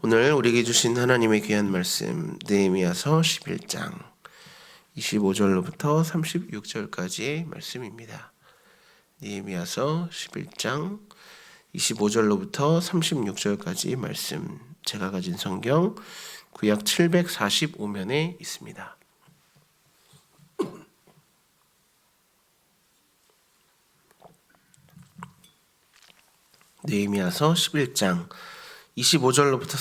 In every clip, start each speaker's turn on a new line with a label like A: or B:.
A: 오늘 우리에게 주신 하나님의 귀한 말씀 느헤미야서 11장 25절로부터 36절까지의 말씀입니다. 느헤미야서 11장 25절로부터 36절까지 말씀, 제가 가진 성경 구약 745면에 있습니다. 느헤미야서 11장 25절로부터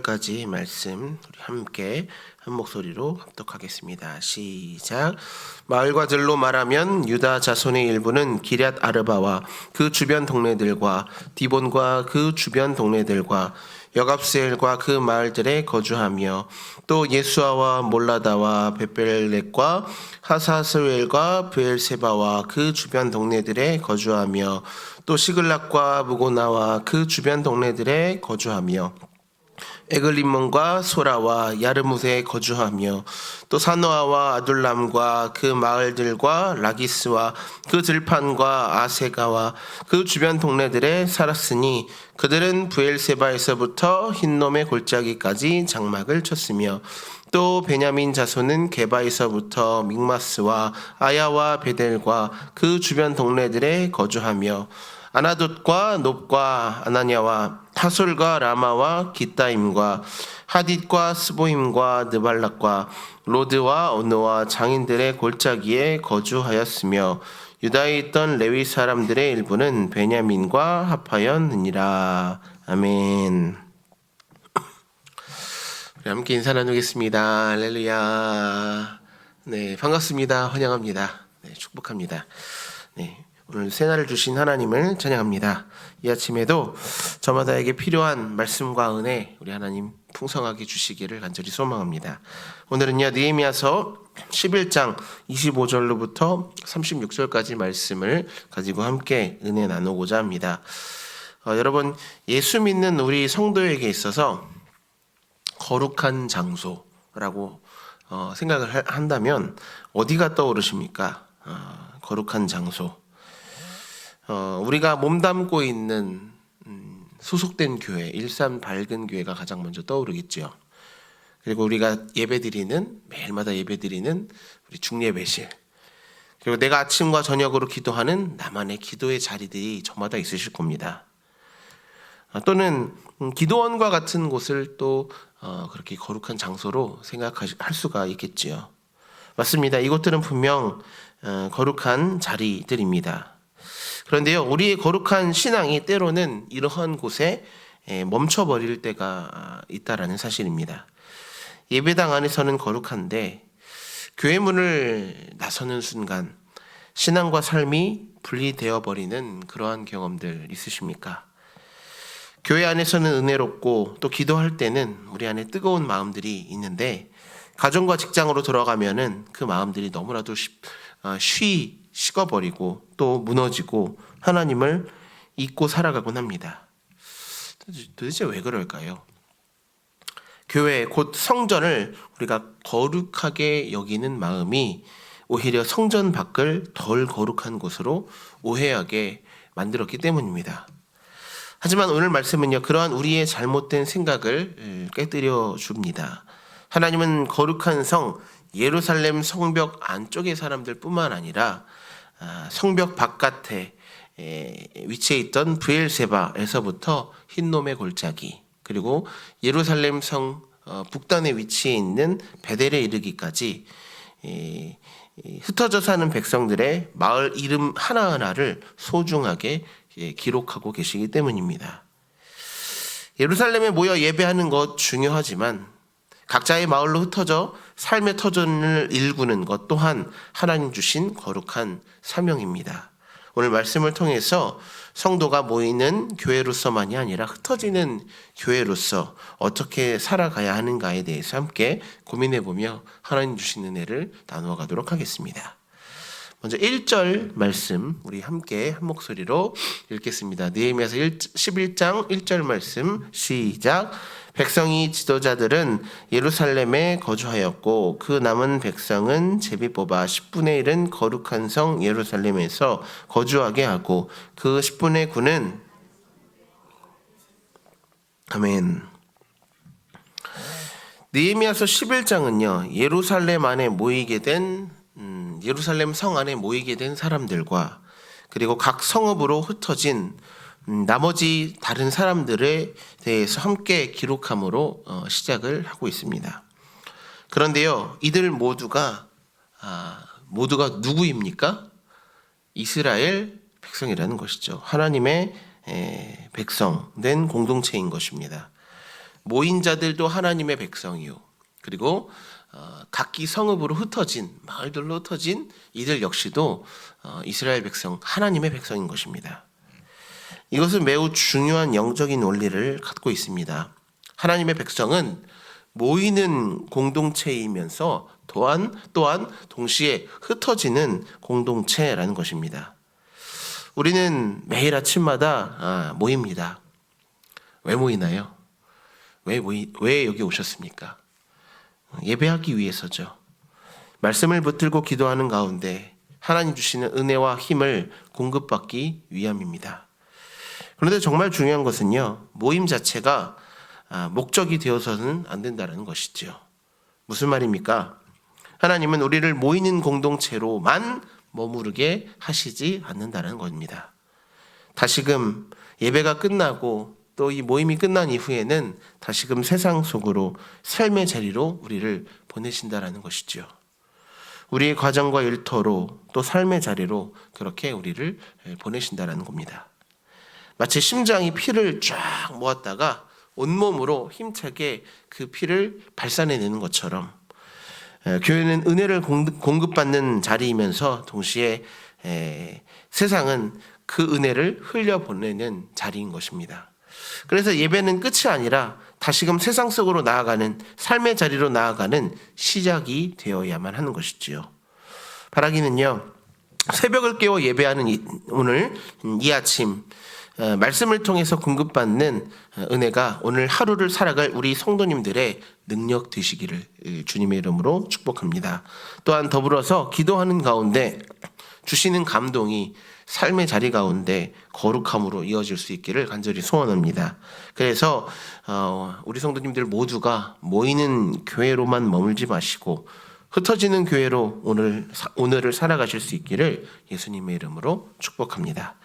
A: 36절까지 말씀 우리 함께 한 목소리로 합독하겠습니다. 시작. 마을과 들로 말하면 유다 자손의 일부는 기럇 아르바와 그 주변 동네들과 디본과 그 주변 동네들과 여갑스엘과 그 마을들에 거주하며 또 예수아와 몰라다와 베벨렉과 하사스웰과 브엘세바와 그 주변 동네들에 거주하며 또 시글락과 무고나와 그 주변 동네들에 거주하며 에글림몬과 소라와 야르무세에 거주하며 또 사노아와 아둘람과 그 마을들과 라기스와 그 들판과 아세가와 그 주변 동네들에 살았으니 그들은 브엘세바에서부터 흰놈의 골짜기까지 장막을 쳤으며 또 베냐민 자손은 게바에서부터 믹마스와 아야와 베델과 그 주변 동네들에 거주하며 아나돗과 놉과 아나냐와 하솔과 라마와 기타임과 하딧과 스보임과 느발락과 로드와 오노와 장인들의 골짜기에 거주하였으며 유다에 있던 레위 사람들의 일부는 베냐민과 합하였느니라. 아멘. 우리 함께 인사 나누겠습니다. 할렐루야. 네, 반갑습니다. 환영합니다. 네, 축복합니다. 네. 오늘 새날을 주신 하나님을 찬양합니다. 이 아침에도 저마다에게 필요한 말씀과 은혜 우리 하나님 풍성하게 주시기를 간절히 소망합니다. 오늘은요 느헤미야서 11장 25절로부터 36절까지 말씀을 가지고 함께 은혜 나누고자 합니다. 여러분, 예수 믿는 우리 성도에게 있어서 거룩한 장소라고 생각을 한다면 어디가 떠오르십니까? 거룩한 장소. 우리가 몸담고 있는 소속된 교회, 일산 밝은 교회가 가장 먼저 떠오르겠죠. 그리고 우리가 예배드리는, 매일마다 예배드리는 우리 중예배실, 그리고 내가 아침과 저녁으로 기도하는 나만의 기도의 자리들이 저마다 있으실 겁니다. 또는 기도원과 같은 곳을 또 그렇게 거룩한 장소로 생각할 수가 있겠지요. 맞습니다. 이곳들은 분명 거룩한 자리들입니다. 그런데요, 우리의 거룩한 신앙이 때로는 이러한 곳에 멈춰버릴 때가 있다라는 사실입니다. 예배당 안에서는 거룩한데 교회 문을 나서는 순간 신앙과 삶이 분리되어 버리는 그러한 경험들 있으십니까? 교회 안에서는 은혜롭고 또 기도할 때는 우리 안에 뜨거운 마음들이 있는데 가정과 직장으로 돌아가면은 그 마음들이 너무나도 식어버리고 또 무너지고 하나님을 잊고 살아가곤 합니다. 도대체 왜 그럴까요? 교회 곧 성전을 우리가 거룩하게 여기는 마음이 오히려 성전 밖을 덜 거룩한 곳으로 오해하게 만들었기 때문입니다. 하지만 오늘 말씀은요, 그러한 우리의 잘못된 생각을 깨뜨려 줍니다. 하나님은 거룩한 성 예루살렘 성벽 안쪽의 사람들 뿐만 아니라 성벽 바깥에 위치해 있던 브엘세바에서부터 흰놈의 골짜기, 그리고 예루살렘 성 북단에 위치해 있는 베델에 이르기까지 흩어져 사는 백성들의 마을 이름 하나하나를 소중하게 기록하고 계시기 때문입니다. 예루살렘에 모여 예배하는 것 중요하지만 각자의 마을로 흩어져 삶의 터전을 일구는 것 또한 하나님 주신 거룩한 사명입니다. 오늘 말씀을 통해서 성도가 모이는 교회로서만이 아니라 흩어지는 교회로서 어떻게 살아가야 하는가에 대해서 함께 고민해보며 하나님 주신 은혜를 나누어 가도록 하겠습니다. 먼저 1절 말씀 우리 함께 한 목소리로 읽겠습니다. 느헤미야서 11장 1절 말씀 시작. 백성이 지도자들은 예루살렘에 거주하였고 그 남은 백성은 제비 뽑아 10분의 1은 거룩한 성 예루살렘에서 거주하게 하고 그 10분의 9는 아멘. 느헤미야서 11장은요. 예루살렘 안에 모이게 된 예루살렘 성 안에 모이게 된 사람들과 그리고 각 성읍으로 흩어진 나머지 다른 사람들에 대해서 함께 기록함으로 시작을 하고 있습니다. 그런데요, 이들 모두가 누구입니까? 이스라엘 백성이라는 것이죠. 하나님의 백성된 공동체인 것입니다. 모인 자들도 하나님의 백성이요. 그리고 각기 성읍으로 흩어진 마을들로 흩어진 이들 역시도 이스라엘 백성, 하나님의 백성인 것입니다. 이것은 매우 중요한 영적인 원리를 갖고 있습니다. 하나님의 백성은 모이는 공동체이면서 또한 동시에 흩어지는 공동체라는 것입니다. 우리는 매일 아침마다 모입니다. 왜 모이나요? 왜 여기 오셨습니까? 예배하기 위해서죠. 말씀을 붙들고 기도하는 가운데 하나님 주시는 은혜와 힘을 공급받기 위함입니다. 그런데 정말 중요한 것은요, 모임 자체가 목적이 되어서는 안 된다는 것이죠. 무슨 말입니까? 하나님은 우리를 모이는 공동체로만 머무르게 하시지 않는다는 겁니다. 다시금 예배가 끝나고 또 이 모임이 끝난 이후에는 다시금 세상 속으로 삶의 자리로 우리를 보내신다라는 것이죠. 우리의 과정과 일터로 또 삶의 자리로 그렇게 우리를 보내신다라는 겁니다. 마치 심장이 피를 쫙 모았다가 온몸으로 힘차게 그 피를 발산해내는 것처럼 교회는 은혜를 공급받는 자리이면서 동시에 세상은 그 은혜를 흘려보내는 자리인 것입니다. 그래서 예배는 끝이 아니라 다시금 세상 속으로 나아가는 삶의 자리로 나아가는 시작이 되어야만 하는 것이지요. 바라기는요, 새벽을 깨워 예배하는 오늘 이 아침 말씀을 통해서 공급받는 은혜가 오늘 하루를 살아갈 우리 성도님들의 능력 되시기를 주님의 이름으로 축복합니다. 또한 더불어서 기도하는 가운데 주시는 감동이 삶의 자리 가운데 거룩함으로 이어질 수 있기를 간절히 소원합니다. 그래서 우리 성도님들 모두가 모이는 교회로만 머물지 마시고 흩어지는 교회로 오늘을 살아가실 수 있기를 예수님의 이름으로 축복합니다.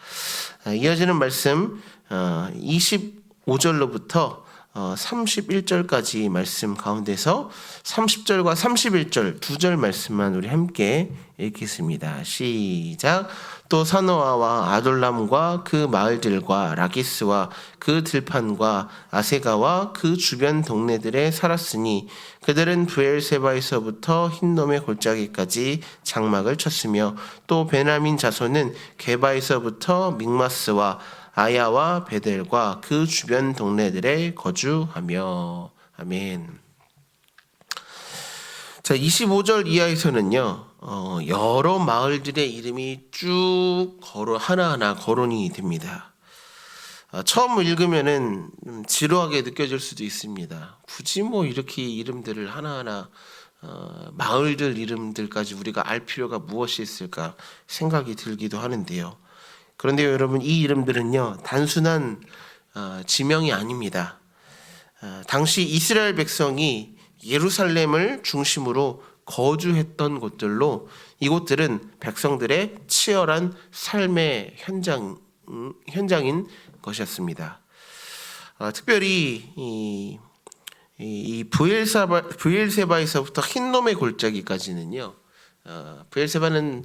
A: 이어지는 말씀 25절로부터 31절까지 말씀 가운데서 30절과 31절 두 절 말씀만 우리 함께 읽겠습니다. 시작. 또 사노아와 아돌람과 그 마을들과 라기스와 그 들판과 아세가와 그 주변 동네들에 살았으니 그들은 브엘세바에서부터 흰놈의 골짜기까지 장막을 쳤으며 또 베냐민 자손은 게바에서부터 믹마스와 아야와 베델과 그 주변 동네들에 거주하며. 아멘. 자, 25절 이하에서는요, 여러 마을들의 이름이 쭉 하나하나 거론이 됩니다. 처음 읽으면은 지루하게 느껴질 수도 있습니다. 굳이 이렇게 이름들을 하나하나 마을들 이름들까지 우리가 알 필요가 무엇이 있을까 생각이 들기도 하는데요. 그런데 여러분, 이 이름들은요, 단순한 지명이 아닙니다. 당시 이스라엘 백성이 예루살렘을 중심으로 거주했던 곳들로 이곳들은 백성들의 치열한 삶의 현장인 것이었습니다. 특별히 이 브엘세바에서부터 흰놈의 골짜기까지는요, 브엘세바는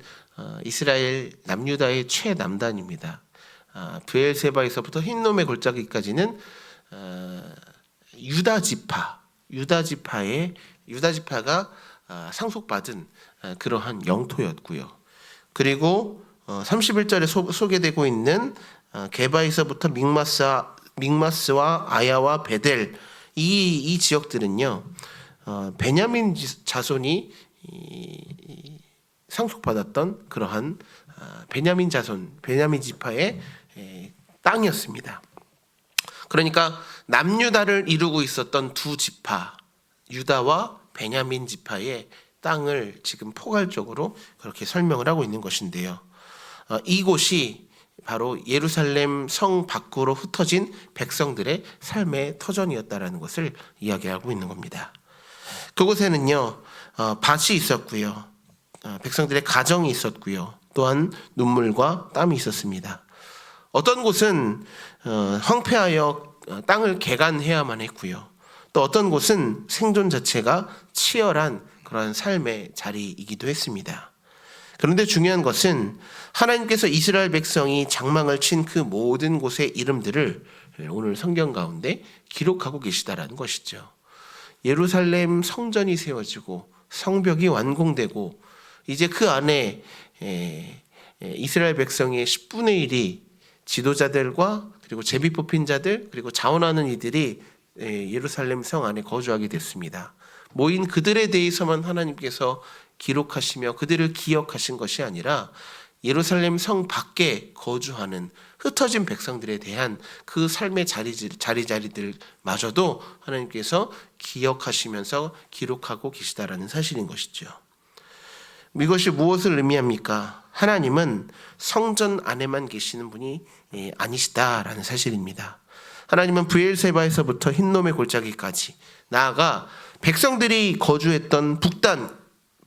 A: 이스라엘 남유다의 최남단입니다. 브엘세바에서부터 흰놈의 골짜기까지는 유다지파가 상속받은 그러한 영토였고요. 그리고 31절에 소개되고 있는 게바에서부터 믹마스와 아야와 베델 이 지역들은요, 베냐민 자손이 상속받았던 그러한 베냐민 지파의 땅이었습니다. 그러니까 남유다를 이루고 있었던 두 지파, 유다와 베냐민 지파의 땅을 지금 포괄적으로 그렇게 설명을 하고 있는 것인데요. 이곳이 바로 예루살렘 성 밖으로 흩어진 백성들의 삶의 터전이었다라는 것을 이야기하고 있는 겁니다. 그곳에는요 밭이 있었고요, 백성들의 가정이 있었고요, 또한 눈물과 땀이 있었습니다. 어떤 곳은 황폐하여 땅을 개간해야만 했고요, 또 어떤 곳은 생존 자체가 치열한 그런 삶의 자리이기도 했습니다. 그런데 중요한 것은 하나님께서 이스라엘 백성이 장막을 친 그 모든 곳의 이름들을 오늘 성경 가운데 기록하고 계시다라는 것이죠. 예루살렘 성전이 세워지고 성벽이 완공되고 이제 그 안에 이스라엘 백성의 10분의 1이 지도자들과 그리고 제비 뽑힌 자들 그리고 자원하는 이들이 예루살렘 성 안에 거주하게 됐습니다. 모인 그들에 대해서만 하나님께서 기록하시며 그들을 기억하신 것이 아니라 예루살렘 성 밖에 거주하는 흩어진 백성들에 대한 그 삶의 자리들마저도 하나님께서 기억하시면서 기록하고 계시다라는 사실인 것이죠. 이것이 무엇을 의미합니까? 하나님은 성전 안에만 계시는 분이 아니시다라는 사실입니다. 하나님은 브엘세바에서부터 흰놈의 골짜기까지 나아가 백성들이 거주했던 북단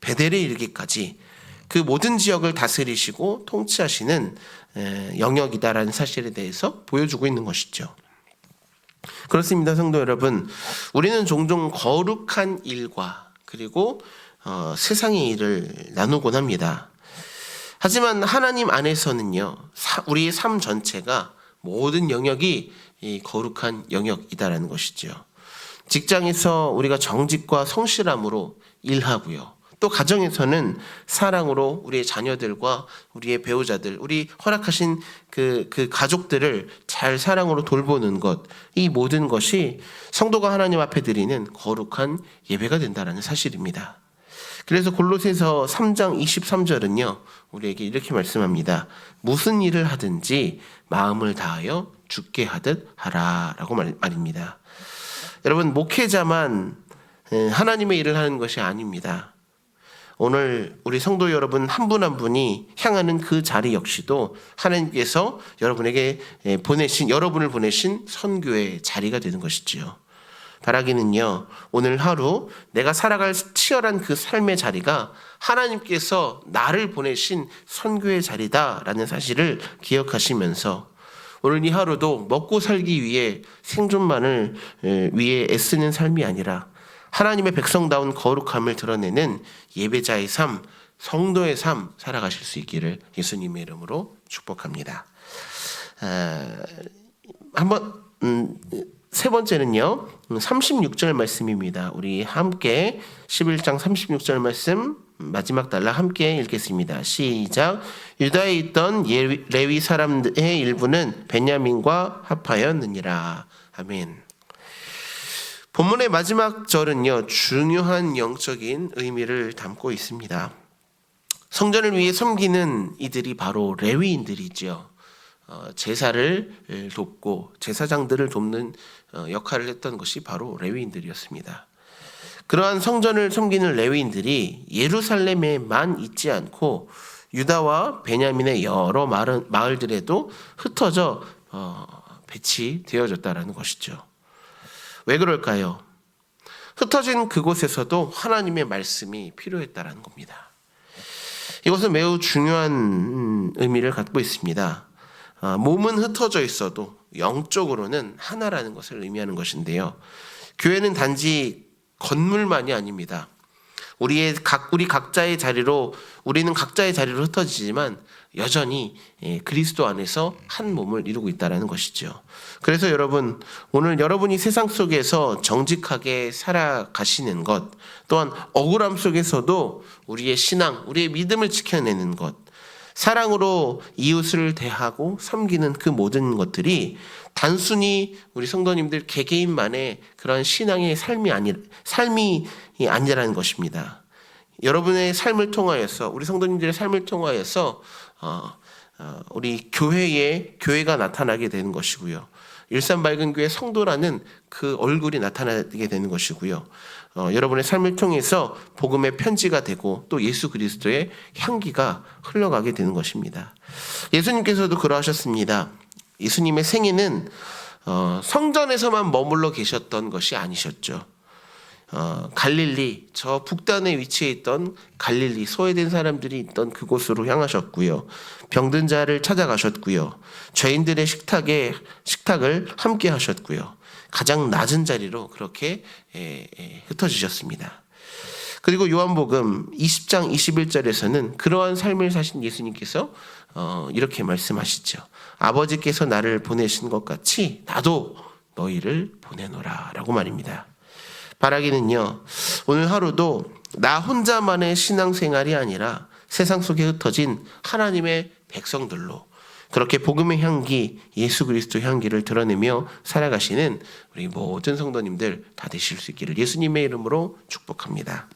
A: 베델에 이르기까지 그 모든 지역을 다스리시고 통치하시는 영역이다라는 사실에 대해서 보여주고 있는 것이죠. 그렇습니다, 성도 여러분. 우리는 종종 거룩한 일과 그리고 세상의 일을 나누곤 합니다. 하지만 하나님 안에서는요, 우리의 삶 전체가 모든 영역이 이 거룩한 영역이다라는 것이죠. 직장에서 우리가 정직과 성실함으로 일하고요, 또 가정에서는 사랑으로 우리의 자녀들과 우리의 배우자들, 우리 허락하신 그 가족들을 잘 사랑으로 돌보는 것, 이 모든 것이 성도가 하나님 앞에 드리는 거룩한 예배가 된다는 사실입니다. 그래서 골로새서 3장 23절은요 우리에게 이렇게 말씀합니다. 무슨 일을 하든지 마음을 다하여 주께 하듯 하라라고 말입니다. 여러분, 목회자만 하나님의 일을 하는 것이 아닙니다. 오늘 우리 성도 여러분 한 분 한 분이 향하는 그 자리 역시도 하나님께서 여러분을 보내신 선교의 자리가 되는 것이지요. 바라기는요, 오늘 하루 내가 살아갈 치열한 그 삶의 자리가 하나님께서 나를 보내신 선교의 자리다라는 사실을 기억하시면서 오늘 이 하루도 먹고 살기 위해 생존만을 위해 애쓰는 삶이 아니라 하나님의 백성다운 거룩함을 드러내는 예배자의 삶, 성도의 삶 살아가실 수 있기를 예수님의 이름으로 축복합니다. 세 번째는요 36절 말씀입니다. 우리 함께 11장 36절 말씀 마지막 단락 함께 읽겠습니다. 시작. 유다에 있던 레위 사람의 일부는 베냐민과 합하였느니라. 아멘. 본문의 마지막 절은요 중요한 영적인 의미를 담고 있습니다. 성전을 위해 섬기는 이들이 바로 레위인들이죠. 제사를 돕고 제사장들을 돕는 역할을 했던 것이 바로 레위인들이었습니다. 그러한 성전을 섬기는 레위인들이 예루살렘에만 있지 않고 유다와 베냐민의 여러 마을들에도 흩어져 배치되어졌다는 것이죠. 왜 그럴까요? 흩어진 그곳에서도 하나님의 말씀이 필요했다는 겁니다. 이것은 매우 중요한 의미를 갖고 있습니다. 몸은 흩어져 있어도 영적으로는 하나라는 것을 의미하는 것인데요. 교회는 단지 건물만이 아닙니다. 우리는 각자의 자리로 흩어지지만 여전히 그리스도 안에서 한 몸을 이루고 있다는 것이죠. 그래서 여러분, 오늘 여러분이 세상 속에서 정직하게 살아가시는 것, 또한 억울함 속에서도 우리의 신앙, 우리의 믿음을 지켜내는 것, 사랑으로 이웃을 대하고 섬기는 그 모든 것들이 단순히 우리 성도님들 개개인만의 그런 신앙의 삶이 아니라는 것입니다. 여러분의 삶을 통하여서, 우리 성도님들의 삶을 통하여서 우리 교회가 나타나게 되는 것이고요. 일산밝은교회 성도라는 그 얼굴이 나타나게 되는 것이고요. 여러분의 삶을 통해서 복음의 편지가 되고 또 예수 그리스도의 향기가 흘러가게 되는 것입니다. 예수님께서도 그러하셨습니다. 예수님의 생애는 성전에서만 머물러 계셨던 것이 아니셨죠. 갈릴리 저 북단에 위치해 있던 갈릴리 소외된 사람들이 있던 그곳으로 향하셨고요. 병든 자를 찾아가셨고요. 죄인들의 식탁을 함께 하셨고요. 가장 낮은 자리로 그렇게 흩어지셨습니다. 그리고 요한복음 20장 21절에서는 그러한 삶을 사신 예수님께서 이렇게 말씀하시죠. 아버지께서 나를 보내신 것 같이 나도 너희를 보내노라 라고 말입니다. 바라기는요, 오늘 하루도 나 혼자만의 신앙생활이 아니라 세상 속에 흩어진 하나님의 백성들로 그렇게 복음의 향기, 예수 그리스도의 향기를 드러내며 살아가시는 우리 모든 성도님들 다 되실 수 있기를 예수님의 이름으로 축복합니다.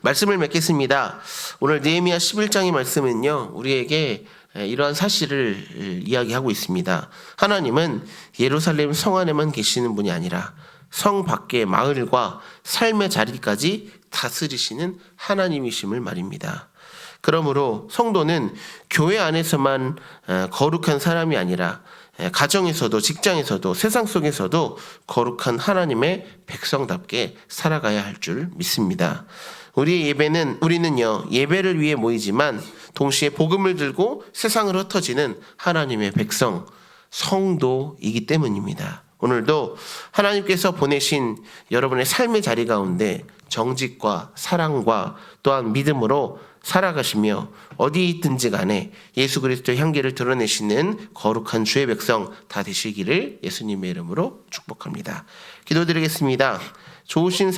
A: 말씀을 맺겠습니다. 오늘 느헤미야 11장의 말씀은요, 우리에게 이러한 사실을 이야기하고 있습니다. 하나님은 예루살렘 성 안에만 계시는 분이 아니라 성 밖의 마을과 삶의 자리까지 다스리시는 하나님이심을 말입니다. 그러므로 성도는 교회 안에서만 거룩한 사람이 아니라 가정에서도 직장에서도 세상 속에서도 거룩한 하나님의 백성답게 살아가야 할 줄 믿습니다. 우리는요, 예배를 위해 모이지만 동시에 복음을 들고 세상을 흩어지는 하나님의 백성, 성도이기 때문입니다. 오늘도 하나님께서 보내신 여러분의 삶의 자리 가운데 정직과 사랑과 또한 믿음으로 살아가시며 어디 있든지 간에 예수 그리스도의 향기를 드러내시는 거룩한 주의 백성 다 되시기를 예수님의 이름으로 축복합니다. 기도드리겠습니다. 좋으신